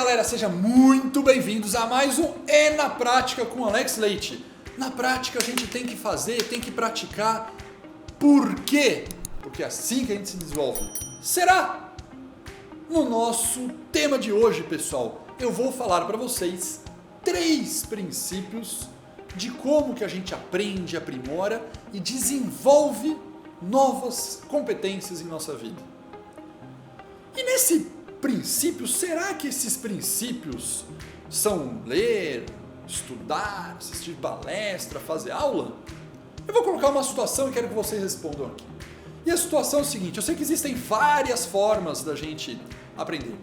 galera, sejam muito bem-vindos a mais um É na Prática com Alex Leite. Na prática a gente tem que fazer, tem que praticar. Por quê? Porque é assim que a gente se desenvolve. Será? No nosso tema de hoje, pessoal, eu vou falar para vocês 3 princípios de como que a gente aprende, aprimora e desenvolve novas competências em nossa vida. E nesse princípio, será que esses princípios são ler, estudar, assistir palestra, fazer aula? Eu vou colocar uma situação e quero que vocês respondam aqui. E a situação é o seguinte, eu sei que existem várias formas da gente aprender,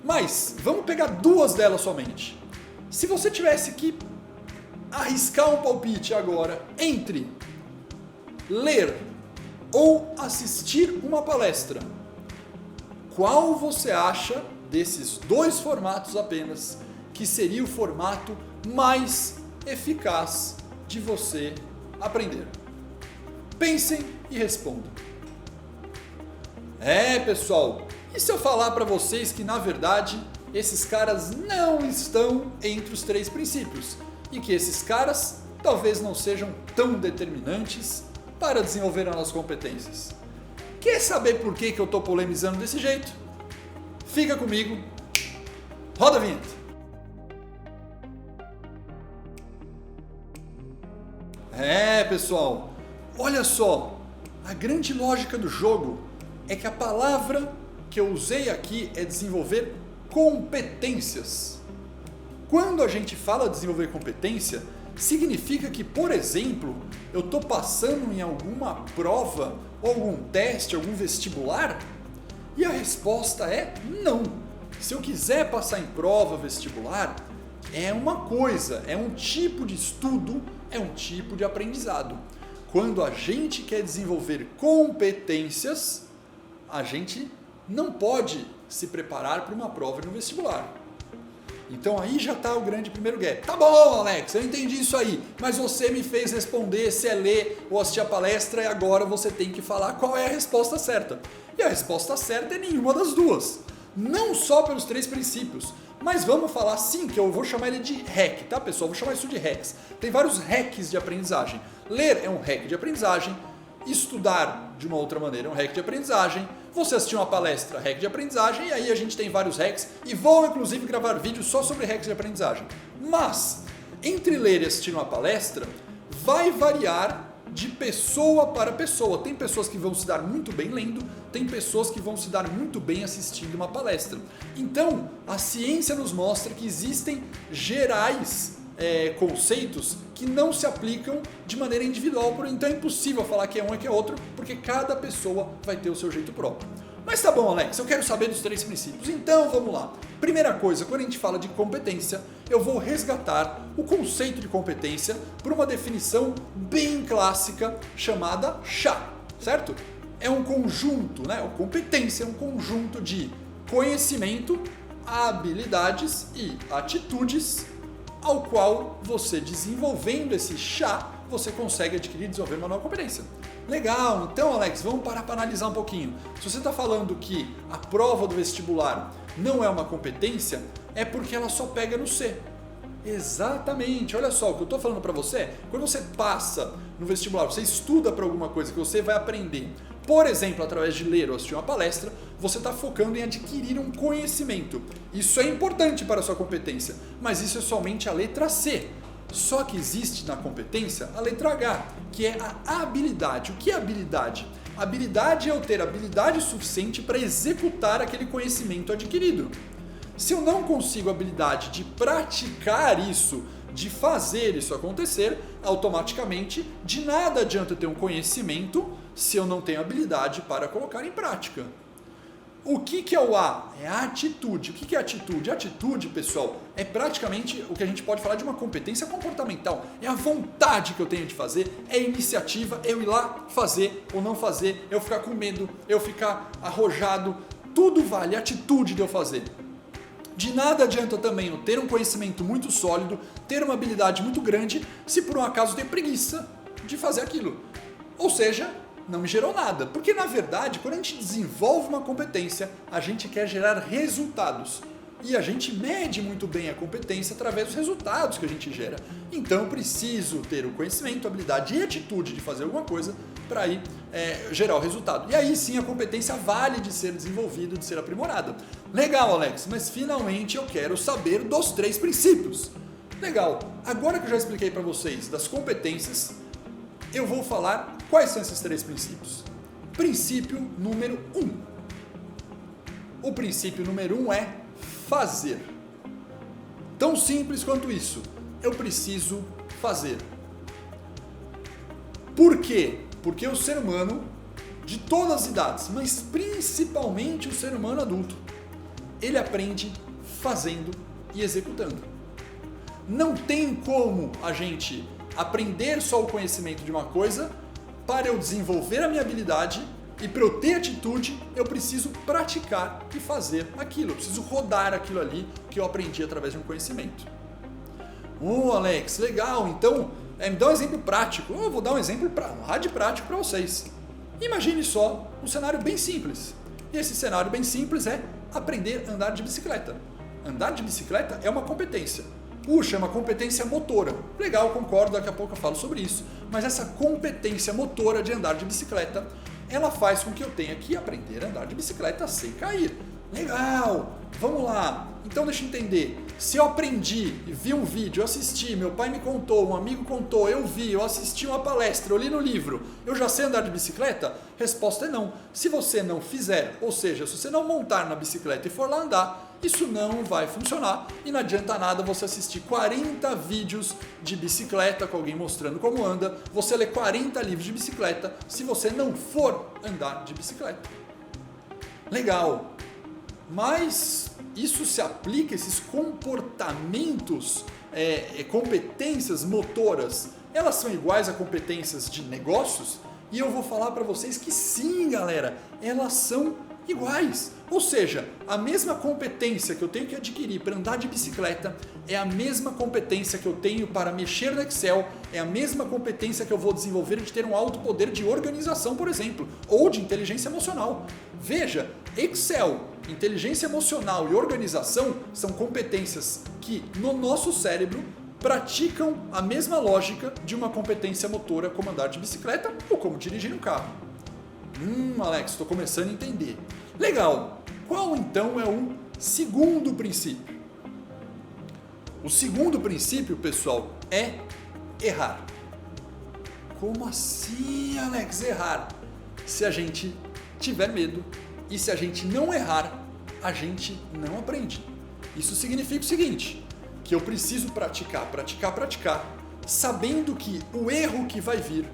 mas vamos pegar 2 delas somente. Se você tivesse que arriscar um palpite agora entre ler ou assistir uma palestra, qual você acha desses 2 formatos apenas que seria o formato mais eficaz de você aprender? Pensem e respondam. Pessoal, e se eu falar para vocês que na verdade esses caras não estão entre os 3 princípios e que esses caras talvez não sejam tão determinantes para desenvolver as nossas competências? Quer saber por que eu estou polemizando desse jeito? Fica comigo. Roda a vinheta. Pessoal, olha só. A grande lógica do jogo é que a palavra que eu usei aqui é desenvolver competências. Quando a gente fala desenvolver competência, significa que, por exemplo, eu estou passando em alguma prova, ou algum teste, algum vestibular? E a resposta é não. Se eu quiser passar em prova, vestibular, é uma coisa, é um tipo de estudo, é um tipo de aprendizado. Quando a gente quer desenvolver competências, a gente não pode se preparar para uma prova no vestibular. Então aí já está o grande primeiro gap. Tá bom, Alex, eu entendi isso aí, mas você me fez responder se é ler ou assistir a palestra e agora você tem que falar qual é a resposta certa. E a resposta certa é nenhuma das 2. Não só pelos 3 princípios, mas vamos falar sim, que eu vou chamar ele de hack, tá pessoal? Vou chamar isso de hacks. Tem vários hacks de aprendizagem. Ler é um hack de aprendizagem, estudar de uma outra maneira é um hack de aprendizagem, você assistir uma palestra, hack de aprendizagem, e aí a gente tem vários hacks, e vou inclusive gravar vídeos só sobre hacks de aprendizagem. Mas, entre ler e assistir uma palestra, vai variar de pessoa para pessoa. Tem pessoas que vão se dar muito bem lendo, tem pessoas que vão se dar muito bem assistindo uma palestra. Então, a ciência nos mostra que existem gerais conceitos que não se aplicam de maneira individual, então é impossível falar que é um e que é outro, porque cada pessoa vai ter o seu jeito próprio. Mas tá bom, Alex, eu quero saber dos 3 princípios, então vamos lá. Primeira coisa, quando a gente fala de competência, eu vou resgatar o conceito de competência por uma definição bem clássica chamada CHA, certo? É um conjunto, né? Competência é um conjunto de conhecimento, habilidades e atitudes ao qual você, desenvolvendo esse chá, você consegue adquirir e desenvolver uma nova competência. Legal, então Alex, vamos parar para analisar um pouquinho. Se você está falando que a prova do vestibular não é uma competência, é porque ela só pega no C. Exatamente, olha só, o que eu estou falando para você é, quando você passa no vestibular, você estuda para alguma coisa que você vai aprender, por exemplo, através de ler ou assistir uma palestra, você está focando em adquirir um conhecimento. Isso é importante para a sua competência, mas isso é somente a letra C. Só que existe na competência a letra H, que é a habilidade. O que é habilidade? Habilidade é eu ter habilidade suficiente para executar aquele conhecimento adquirido. Se eu não consigo a habilidade de praticar isso, de fazer isso acontecer, automaticamente de nada adianta eu ter um conhecimento se eu não tenho habilidade para colocar em prática. O que é o A? É a atitude. O que é atitude? Atitude, pessoal, é praticamente o que a gente pode falar de uma competência comportamental. É a vontade que eu tenho de fazer, é a iniciativa, eu ir lá fazer ou não fazer, eu ficar com medo, eu ficar arrojado, tudo vale, a atitude de eu fazer. De nada adianta também eu ter um conhecimento muito sólido, ter uma habilidade muito grande, se por um acaso eu tenho preguiça de fazer aquilo. Ou seja, não me gerou nada. Porque na verdade, quando a gente desenvolve uma competência, a gente quer gerar resultados. e a gente mede muito bem a competência através dos resultados que a gente gera. Então eu preciso ter o conhecimento, a habilidade e a atitude de fazer alguma coisa para aí gerar o resultado. E aí sim a competência vale de ser desenvolvida, de ser aprimorada. Legal, Alex, mas finalmente eu quero saber dos 3 princípios. Legal, agora que eu já expliquei para vocês das competências, eu vou falar quais são esses 3 princípios. Princípio número 1. O princípio número 1 é fazer. Tão simples quanto isso. Eu preciso fazer. Por quê? Porque o ser humano, de todas as idades, mas principalmente o ser humano adulto, ele aprende fazendo e executando. Não tem como a gente aprender só o conhecimento de uma coisa. Para eu desenvolver a minha habilidade e para eu ter atitude, eu preciso praticar e fazer aquilo. Eu preciso rodar aquilo ali que eu aprendi através de um conhecimento. Alex, legal. Então, me dá um exemplo prático. Eu vou dar um exemplo prático para vocês. Imagine só um cenário bem simples. E esse cenário bem simples é aprender a andar de bicicleta. Andar de bicicleta é uma competência. Puxa, é uma competência motora. Legal, concordo, daqui a pouco eu falo sobre isso. Mas essa competência motora de andar de bicicleta, ela faz com que eu tenha que aprender a andar de bicicleta sem cair. Legal, vamos lá. Então deixa eu entender. Se eu aprendi, vi um vídeo, eu assisti, meu pai me contou, um amigo contou, eu vi, eu assisti uma palestra, eu li no livro, eu já sei andar de bicicleta? Resposta é não. Se você não fizer, ou seja, se você não montar na bicicleta e for lá andar, isso não vai funcionar e não adianta nada você assistir 40 vídeos de bicicleta com alguém mostrando como anda, você ler 40 livros de bicicleta se você não for andar de bicicleta. Legal, mas isso se aplica, esses comportamentos, competências motoras, elas são iguais a competências de negócios? E eu vou falar para vocês que sim, galera, elas são iguais. Ou seja, a mesma competência que eu tenho que adquirir para andar de bicicleta é a mesma competência que eu tenho para mexer no Excel, é a mesma competência que eu vou desenvolver de ter um alto poder de organização, por exemplo, ou de inteligência emocional. Veja, Excel, inteligência emocional e organização são competências que no nosso cérebro praticam a mesma lógica de uma competência motora como andar de bicicleta ou como dirigir um carro. Alex, estou começando a entender. Legal, qual então é o segundo princípio? O segundo princípio, pessoal, é errar. Como assim, Alex, errar? Se a gente tiver medo e se a gente não errar, a gente não aprende. Isso significa o seguinte, que eu preciso praticar, sabendo que o erro que vai vir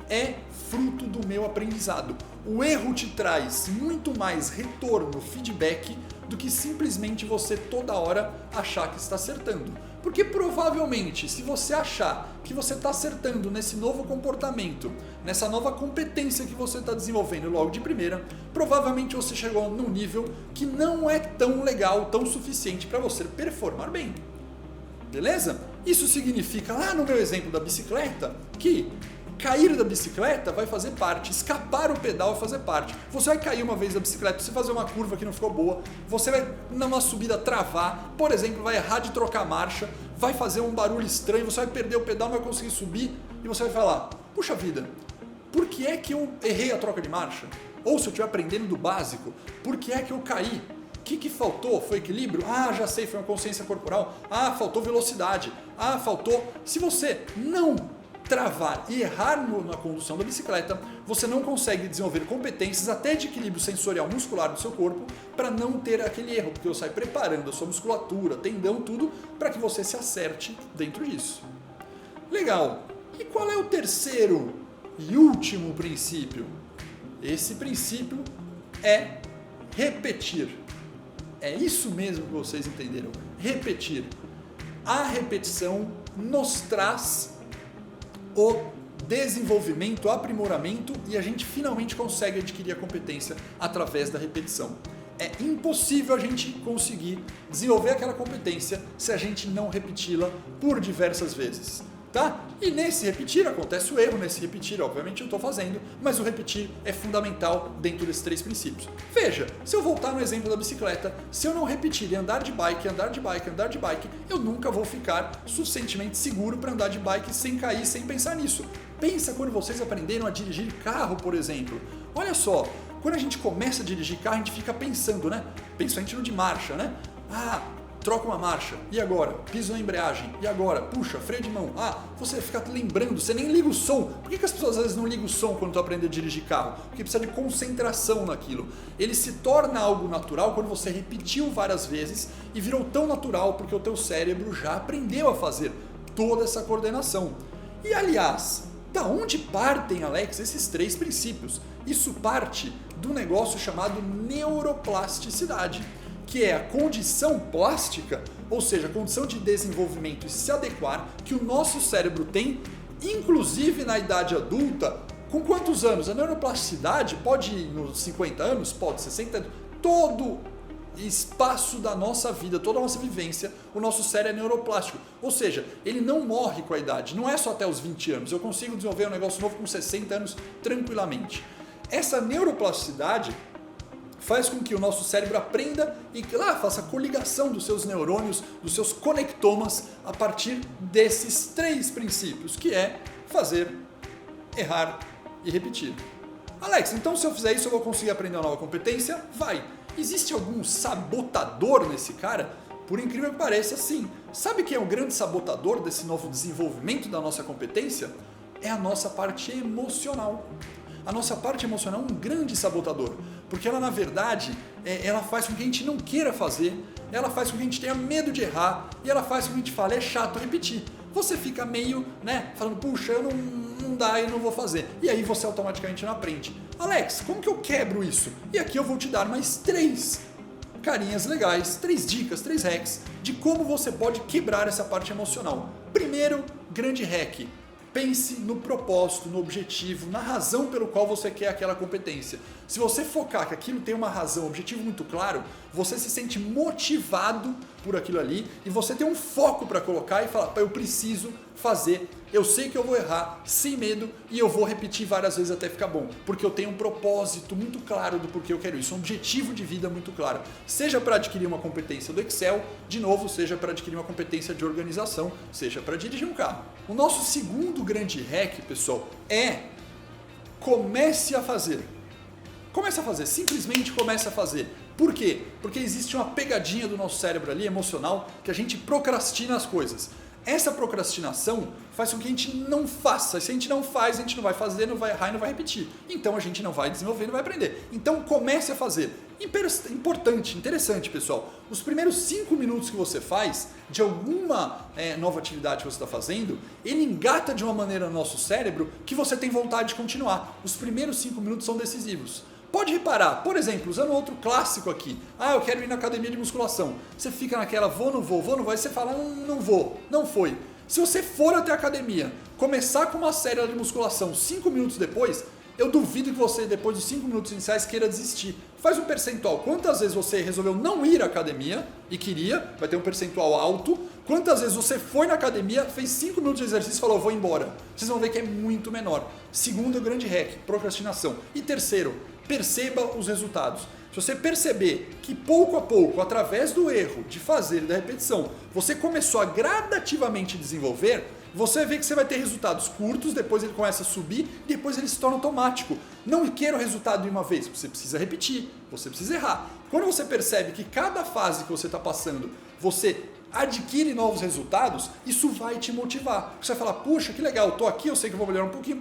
é fruto do meu aprendizado. O erro te traz muito mais retorno, feedback, do que simplesmente você toda hora achar que está acertando. Porque provavelmente, se você achar que você está acertando nesse novo comportamento, nessa nova competência que você está desenvolvendo logo de primeira, provavelmente você chegou num nível que não é tão legal, tão suficiente para você performar bem. Beleza? Isso significa, lá no meu exemplo da bicicleta, que cair da bicicleta vai fazer parte, escapar o pedal vai fazer parte. Você vai cair uma vez da bicicleta, você fazer uma curva que não ficou boa, você vai numa subida travar, por exemplo, vai errar de trocar marcha, vai fazer um barulho estranho, você vai perder o pedal, não vai conseguir subir e você vai falar, puxa vida, por que é que eu errei a troca de marcha? Ou se eu estiver aprendendo do básico, por que é que eu caí? O que faltou? Foi equilíbrio? Já sei, foi uma consciência corporal. Faltou velocidade. Faltou... Se você não travar e errar na condução da bicicleta, você não consegue desenvolver competências até de equilíbrio sensorial muscular do seu corpo para não ter aquele erro, porque você vai preparando a sua musculatura, tendão, tudo, para que você se acerte dentro disso. Legal! E qual é o terceiro e último princípio? Esse princípio é repetir. É isso mesmo que vocês entenderam. Repetir. A repetição nos traz o desenvolvimento, o aprimoramento e a gente finalmente consegue adquirir a competência através da repetição. É impossível a gente conseguir desenvolver aquela competência se a gente não repeti-la por diversas vezes. Tá? E nesse repetir acontece o erro, nesse repetir obviamente eu estou fazendo, mas o repetir é fundamental dentro desses 3 princípios. Veja, se eu voltar no exemplo da bicicleta, se eu não repetir e andar de bike, eu nunca vou ficar suficientemente seguro para andar de bike sem cair, sem pensar nisso. Pensa quando vocês aprenderam a dirigir carro, por exemplo. Olha só, quando a gente começa a dirigir carro, a gente fica pensando, né? Principalmente no de marcha, né? Troca uma marcha, e agora? Piso na embreagem, e agora? Puxa, freio de mão. Você fica lembrando, você nem liga o som. Por que as pessoas às vezes não ligam o som quando estão aprendendo a dirigir carro? Porque precisa de concentração naquilo. Ele se torna algo natural quando você repetiu várias vezes e virou tão natural porque o teu cérebro já aprendeu a fazer toda essa coordenação. E aliás, da onde partem, Alex, esses 3 princípios? Isso parte do negócio chamado neuroplasticidade, que é a condição plástica, ou seja, a condição de desenvolvimento e se adequar que o nosso cérebro tem, inclusive na idade adulta. Com quantos anos? A neuroplasticidade pode ir nos 50 anos, pode 60 anos, todo espaço da nossa vida, toda a nossa vivência, o nosso cérebro é neuroplástico. Ou seja, ele não morre com a idade, não é só até os 20 anos, eu consigo desenvolver um negócio novo com 60 anos tranquilamente. Essa neuroplasticidade faz com que o nosso cérebro aprenda e faça a coligação dos seus neurônios, dos seus conectomas a partir desses 3 princípios, que é fazer, errar e repetir. Alex, então se eu fizer isso eu vou conseguir aprender uma nova competência? Vai! Existe algum sabotador nesse cara? Por incrível que pareça, sim. Sabe quem é o grande sabotador desse novo desenvolvimento da nossa competência? É a nossa parte emocional. A nossa parte emocional é um grande sabotador, porque ela na verdade, ela faz com que a gente não queira fazer, ela faz com que a gente tenha medo de errar e ela faz com que a gente fale, é chato repetir. Você fica meio, falando, puxa, não dá, eu não vou fazer. E aí você automaticamente não aprende. Alex, como que eu quebro isso? E aqui eu vou te dar mais 3 carinhas legais, 3 dicas, 3 hacks de como você pode quebrar essa parte emocional. Primeiro, grande hack. Pense no propósito, no objetivo, na razão pelo qual você quer aquela competência. Se você focar que aquilo tem uma razão, um objetivo muito claro, você se sente motivado por aquilo ali e você tem um foco para colocar e falar, eu preciso fazer, eu sei que eu vou errar sem medo e eu vou repetir várias vezes até ficar bom, porque eu tenho um propósito muito claro do porquê eu quero isso, um objetivo de vida muito claro. Seja para adquirir uma competência do Excel, de novo, seja para adquirir uma competência de organização, seja para dirigir um carro. O nosso segundo grande hack, pessoal, é comece a fazer. Comece a fazer, simplesmente comece a fazer. Por quê? Porque existe uma pegadinha do nosso cérebro ali, emocional, que a gente procrastina as coisas. Essa procrastinação faz com que a gente não faça. Se a gente não faz, a gente não vai fazer, não vai errar e não vai repetir. Então a gente não vai desenvolver, não vai aprender. Então comece a fazer. Importante, interessante, pessoal. Os primeiros 5 minutos que você faz de alguma nova atividade que você está fazendo, ele engata de uma maneira no nosso cérebro que você tem vontade de continuar. Os primeiros 5 minutos são decisivos. Pode reparar, por exemplo, usando outro clássico aqui. Eu quero ir na academia de musculação. Você fica naquela, vou, não vou, aí você fala, não vou, não foi. Se você for até a academia, começar com uma série de musculação 5 minutos depois, eu duvido que você, depois dos 5 minutos iniciais, queira desistir. Faz um percentual. Quantas vezes você resolveu não ir à academia e queria, vai ter um percentual alto. Quantas vezes você foi na academia, fez 5 minutos de exercício e falou, vou embora. Vocês vão ver que é muito menor. Segundo, grande hack, procrastinação. E terceiro, perceba os resultados. Se você perceber que pouco a pouco, através do erro, de fazer, da repetição, você começou a gradativamente desenvolver, você vê que você vai ter resultados curtos, depois ele começa a subir, depois ele se torna automático. Não queira o resultado de uma vez, você precisa repetir, você precisa errar. Quando você percebe que cada fase que você está passando, você adquire novos resultados, isso vai te motivar. Você vai falar, puxa, que legal, eu tô aqui, eu sei que eu vou melhorar um pouquinho,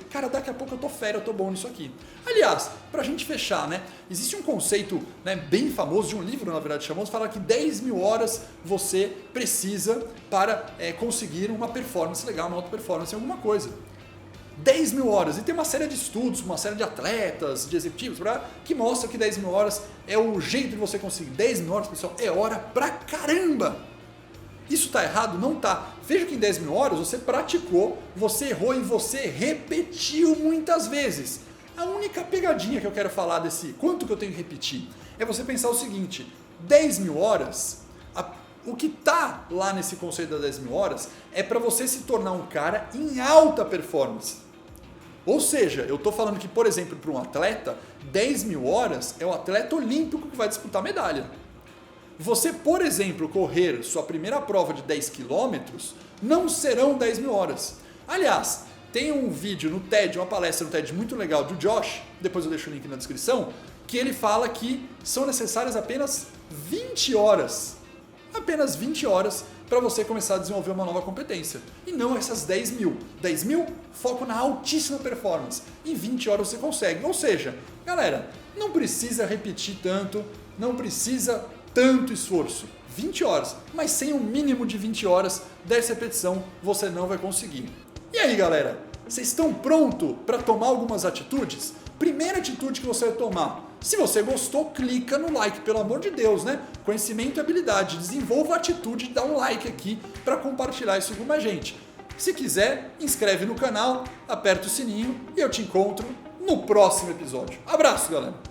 cara, daqui a pouco eu tô fera, eu tô bom nisso aqui. Aliás, pra gente fechar, existe um conceito bem famoso, de um livro, na verdade, famoso, fala que 10 mil horas você precisa para conseguir uma performance legal, uma alta performance em alguma coisa. 10 mil horas, e tem uma série de estudos, uma série de atletas, de executivos, que mostra que 10 mil horas é o jeito de você conseguir. 10 mil horas, pessoal, é hora pra caramba! Isso está errado? Não está. Veja que em 10 mil horas você praticou, você errou e você repetiu muitas vezes. A única pegadinha que eu quero falar desse quanto que eu tenho que repetir é você pensar o seguinte, 10 mil horas, O que tá lá nesse conceito das 10 mil horas é para você se tornar um cara em alta performance. Ou seja, eu estou falando que, por exemplo, para um atleta, 10 mil horas é o atleta olímpico que vai disputar medalha. Você, por exemplo, correr sua primeira prova de 10 quilômetros, não serão 10 mil horas. Aliás, tem um vídeo no TED, uma palestra no TED muito legal do Josh, depois eu deixo o link na descrição, que ele fala que são necessárias apenas 20 horas. Apenas 20 horas para você começar a desenvolver uma nova competência. E não essas 10 mil. 10 mil, foco na altíssima performance. Em 20 horas você consegue. Ou seja, galera, não precisa repetir tanto, não precisa tanto esforço. 20 horas, mas sem um mínimo de 20 horas dessa repetição você não vai conseguir. E aí, galera? Vocês estão prontos para tomar algumas atitudes? Primeira atitude que você vai tomar. Se você gostou, clica no like, pelo amor de Deus, né? Conhecimento e habilidade. Desenvolva a atitude de dar um like aqui para compartilhar isso com mais gente. Se quiser, inscreve no canal, aperta o sininho e eu te encontro no próximo episódio. Abraço, galera!